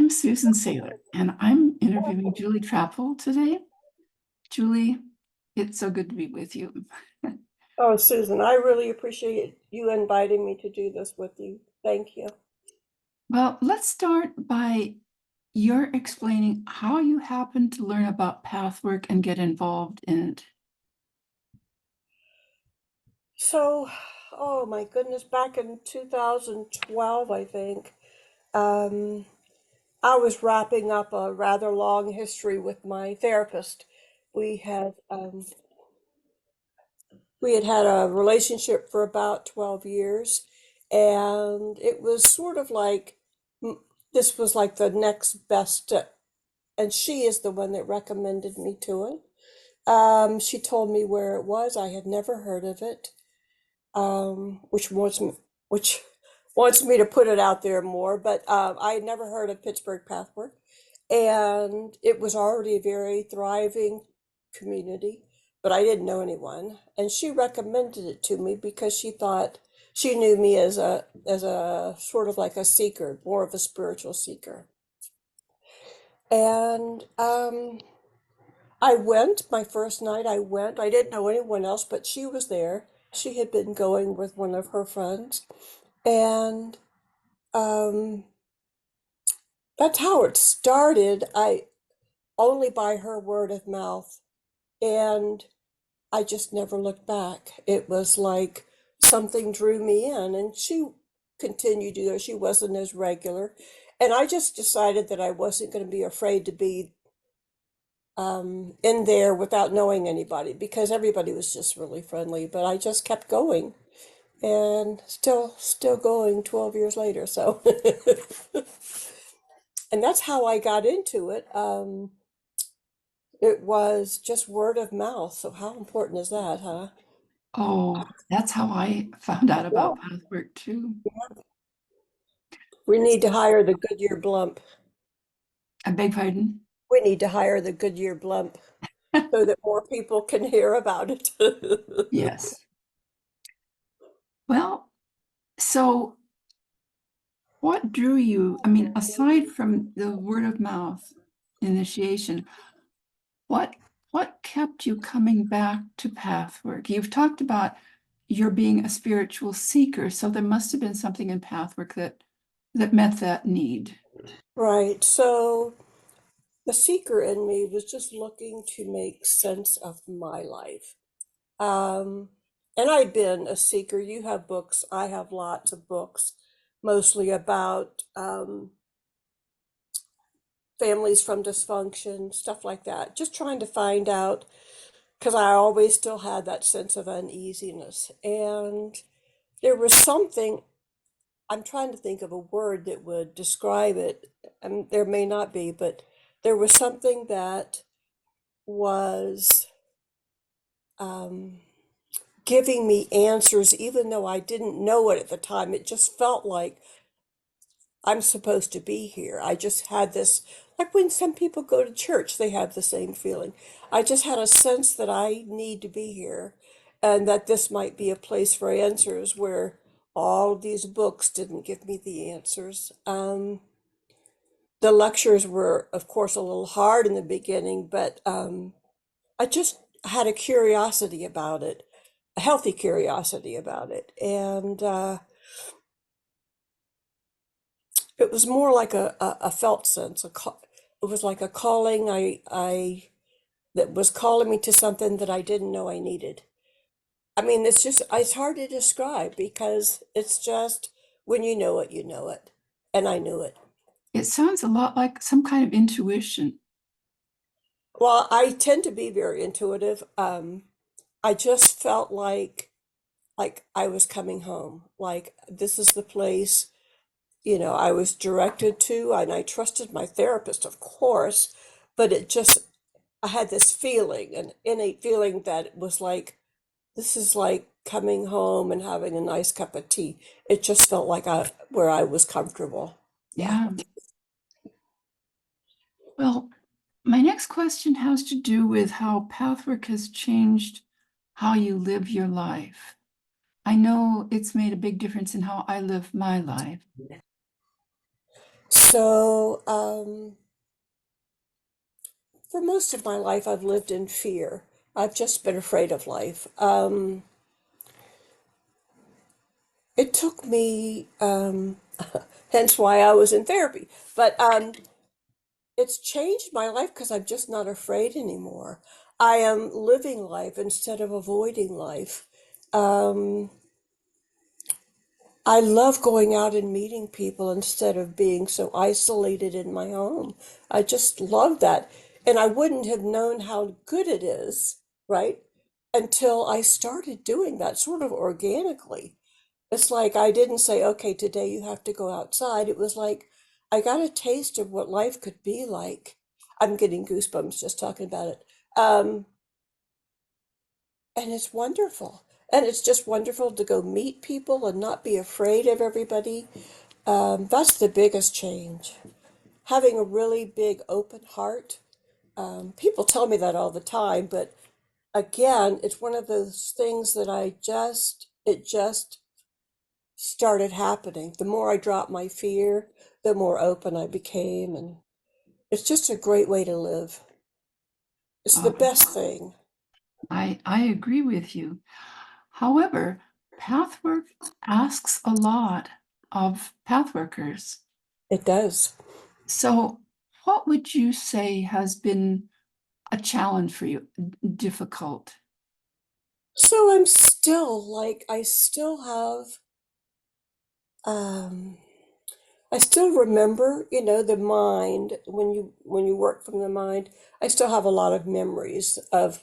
I'm Susan Saylor, and I'm interviewing Julie Trappel today. Julie, it's so good to be with you. Oh, Susan, I really appreciate you inviting me to do this with you. Thank you. Well, let's start by your explaining how you happened to learn about Pathwork and get involved in it. So, oh my goodness, back in 2012, I think, um, I was wrapping up a rather long history with my therapist. We had um, we had had a relationship for about 12 years, and it was sort of like this was like the next best, and she is the one that recommended me to it. She told me where it was. I had never heard of it, which wants me to put it out there more. But I had never heard of Pittsburgh Pathwork, and it was already a very thriving community. But I didn't know anyone, and she recommended it to me because she thought she knew me as a sort of like a seeker, more of a spiritual seeker. And I went my first night. I went. I didn't know anyone else, but she was there. She had been going with one of her friends, and um, that's how it started. I only by her word of mouth, and I just never looked back. It was like something drew me in, and she continued to go. She wasn't as regular, and I just decided that I wasn't going to be afraid to be in there without knowing anybody because everybody was just really friendly. But I just kept going and still going 12 years later. So, and that's how I got into it. It was just word of mouth. So how important is that, huh? Oh, that's how I found out Yeah. about Pathwork too. We need to hire the Goodyear Blimp. I beg pardon? We need to hire the Goodyear Blimp so that more people can hear about it. Yes. Well, so what drew you? I mean, aside from the word of mouth initiation, what what kept you coming back to Pathwork? You've talked about your being a spiritual seeker, so there must have been something in Pathwork that met that need. Right. So the seeker in me was just looking to make sense of my life. Um, and I've been a seeker. You have books. I have lots of books, mostly about families from dysfunction, stuff like that. Just trying to find out, because I always still had that sense of uneasiness. And there was something, I'm trying to think of a word that would describe it. And there may not be, but there was something that was um, giving me answers, even though I didn't know it at the time. It just felt like I'm supposed to be here. I just had this, like when some people go to church, they have the same feeling. I just had a sense that I need to be here and that this might be a place for answers where all of these books didn't give me the answers. The lectures were, of course, a little hard in the beginning, but I just had a curiosity about it, a healthy curiosity about it. And it was more like a felt sense. It was like a calling that was calling me to something that I didn't know I needed. I mean, it's hard to describe because it's just when you know it, you know it. And I knew it. It sounds a lot like some kind of intuition. Well, I tend to be very intuitive. I just felt like I was coming home. Like this is the place, I was directed to, and I trusted my therapist, of course, but I had this feeling, an innate feeling that it was like, this is like coming home and having a nice cup of tea. It just felt like where I was comfortable. Yeah. Yeah. Well, my next question has to do with how Pathwork has changed how you live your life. I know it's made a big difference in how I live my life. So, for most of my life, I've lived in fear. I've just been afraid of life. It took me, hence why I was in therapy, but it's changed my life because I'm just not afraid anymore. I am living life instead of avoiding life. Um, I love going out and meeting people instead of being so isolated in my home. I just love that. And I wouldn't have known how good it is, right? Until I started doing that sort of organically. It's like I didn't say, okay, today you have to go outside. It was like I got a taste of what life could be like. I'm getting goosebumps just talking about it. Um, and it's wonderful. And it's just wonderful to go meet people and not be afraid of everybody. That's the biggest change. Having a really big open heart. People tell me that all the time, but again, it's one of those things that it just started happening. The more I dropped my fear, the more open I became. And it's just a great way to live. It's the Oh, best thing. I agree with you. However, pathwork asks a lot of pathworkers. It does. So, what would you say has been a challenge for you, difficult? So I'm still like, um, I still remember, the mind when you work from the mind. I still have a lot of memories of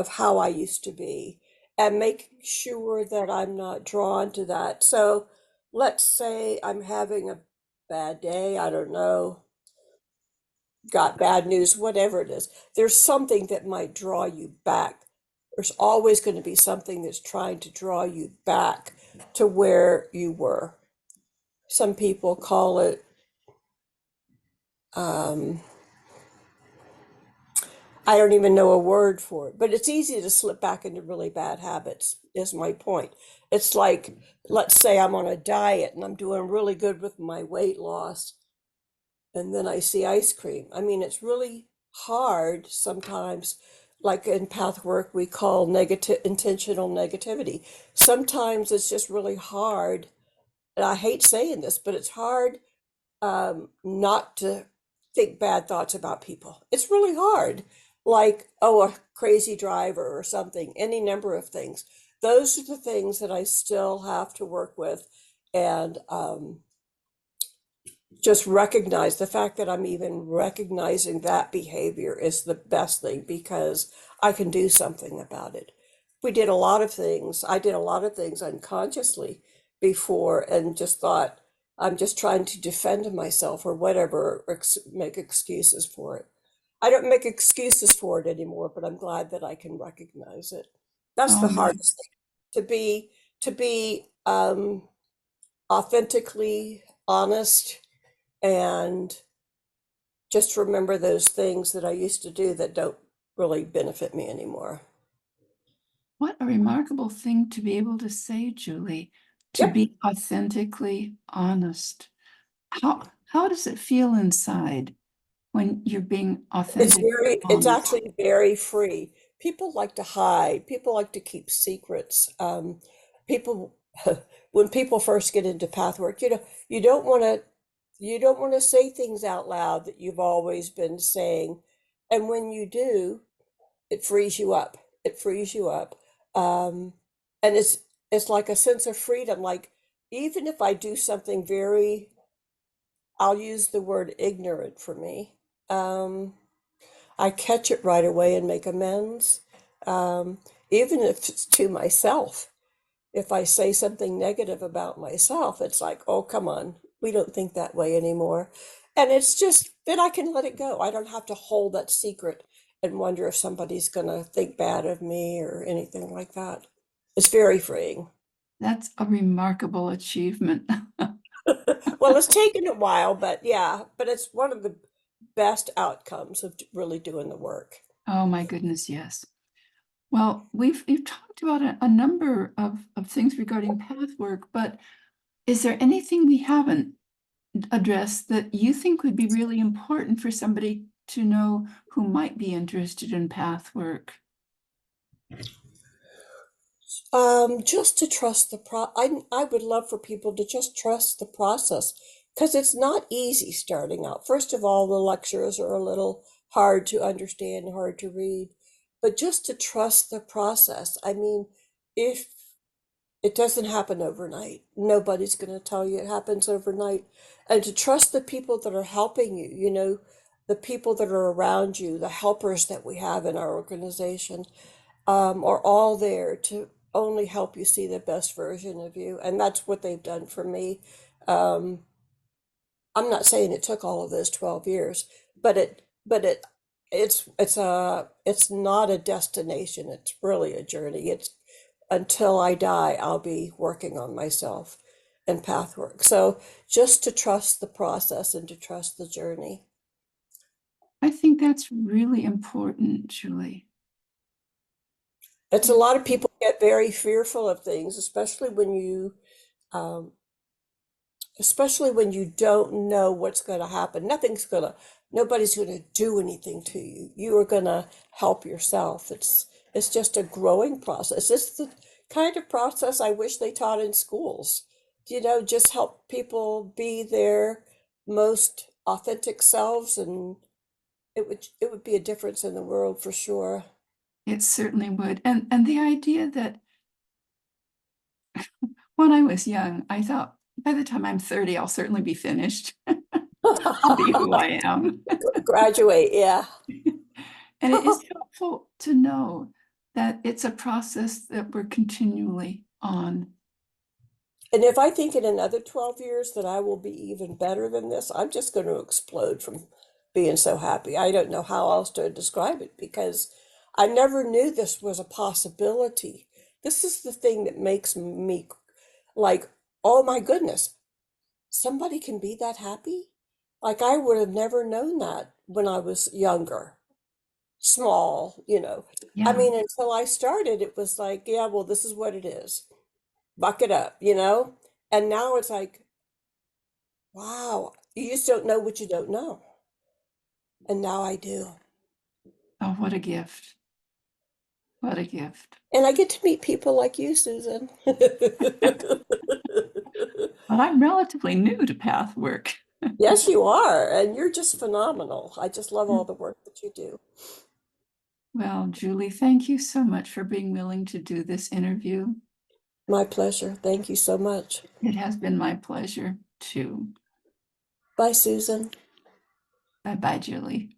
how I used to be and making sure that I'm not drawn to that. So let's say I'm having a bad day, I don't know, got bad news, whatever it is. There's something that might draw you back. There's always going to be something that's trying to draw you back to where you were. Some people call it um, I don't even know a word for it, but it's easy to slip back into really bad habits, is my point. It's like, let's say I'm on a diet and I'm doing really good with my weight loss, and then I see ice cream. I mean, it's really hard sometimes, like in path work, we call negative intentional negativity. Sometimes it's just really hard, and I hate saying this, but it's hard not to think bad thoughts about people. It's really hard. Like, oh, a crazy driver or something, any number of things. Those are the things that I still have to work with. And just recognize the fact that I'm even recognizing that behavior is the best thing because I can do something about it. We did a lot of things. I did a lot of things unconsciously before and just thought, I'm just trying to defend myself or whatever, or make excuses for it. I don't make excuses for it anymore, but I'm glad that I can recognize it. That's Oh the my, hardest thing, to be authentically honest and just remember those things that I used to do that don't really benefit me anymore. what a remarkable thing to be able to say, Julie, to Yep. be authentically honest. How does it feel inside when you're being authentically It's honest? actually very free. People like to hide. People like to keep secrets. People, when people first get into pathwork, you don't want to, you don't want to say things out loud that you've always been saying. And when you do, it frees you up. It frees you up. Um, and it's like a sense of freedom. Like even if I do something very, I'll use the word ignorant for me. Um, I catch it right away and make amends. Um, Even if it's to myself. If I say something negative about myself, it's like, oh, come on, we don't think that way anymore. And it's just then I can let it go. I don't have to hold that secret and wonder if somebody's going to think bad of me or anything like that. It's very freeing. That's a remarkable achievement. Well, it's taken a while, but yeah, but it's one of the best outcomes of really doing the work. Oh my goodness, yes. Well, we've talked about a number of things regarding path work, but is there anything we haven't address that you think would be really important for somebody to know who might be interested in path work? Just to trust I would love for people to just trust the process because it's not easy starting out. First of all, the lectures are a little hard to understand, hard to read, but just to trust the process. I mean, if it doesn't happen overnight, nobody's going to tell you it happens overnight, and to trust the people that are helping you, the people that are around you, the helpers that we have in our organization are all there to only help you see the best version of you. And that's what they've done for me. Um, I'm not saying it took all of those 12 years, but it's not a destination. It's really a journey. It's until I die, I'll be working on myself and path work. So just to trust the process and to trust the journey. I think that's really important, Julie. It's a lot of people get very fearful of things, um, especially when you don't know what's going to happen. Nobody's going to do anything to you. You are going to help yourself. It's just a growing process. It's the kind of process I wish they taught in schools. Just help people be their most authentic selves, and it would be a difference in the world for sure. It certainly would. And the idea that when I was young, I thought by the time I'm 30, I'll certainly be finished. I'll be who I am. Graduate, yeah. And it is helpful to know that it's a process that we're continually on. And if I think in another 12 years that I will be even better than this, I'm just going to explode from being so happy. I don't know how else to describe it because I never knew this was a possibility. This is the thing that makes me like, oh my goodness, somebody can be that happy? Like I would have never known that when I was younger, small. I Yeah. mean, until I started, it was like, yeah, well, this is what it is. Buck it up. And now it's like, wow, you just don't know what you don't know. And now I do. Oh, what a gift. What a gift. And I get to meet people like you, Susan. But I'm relatively new to path work. Yes, you are. And you're just phenomenal. I just love all the work that you do. Well, Julie, thank you so much for being willing to do this interview. My pleasure. Thank you so much. It has been my pleasure too. Bye, Susan. Bye bye, Julie.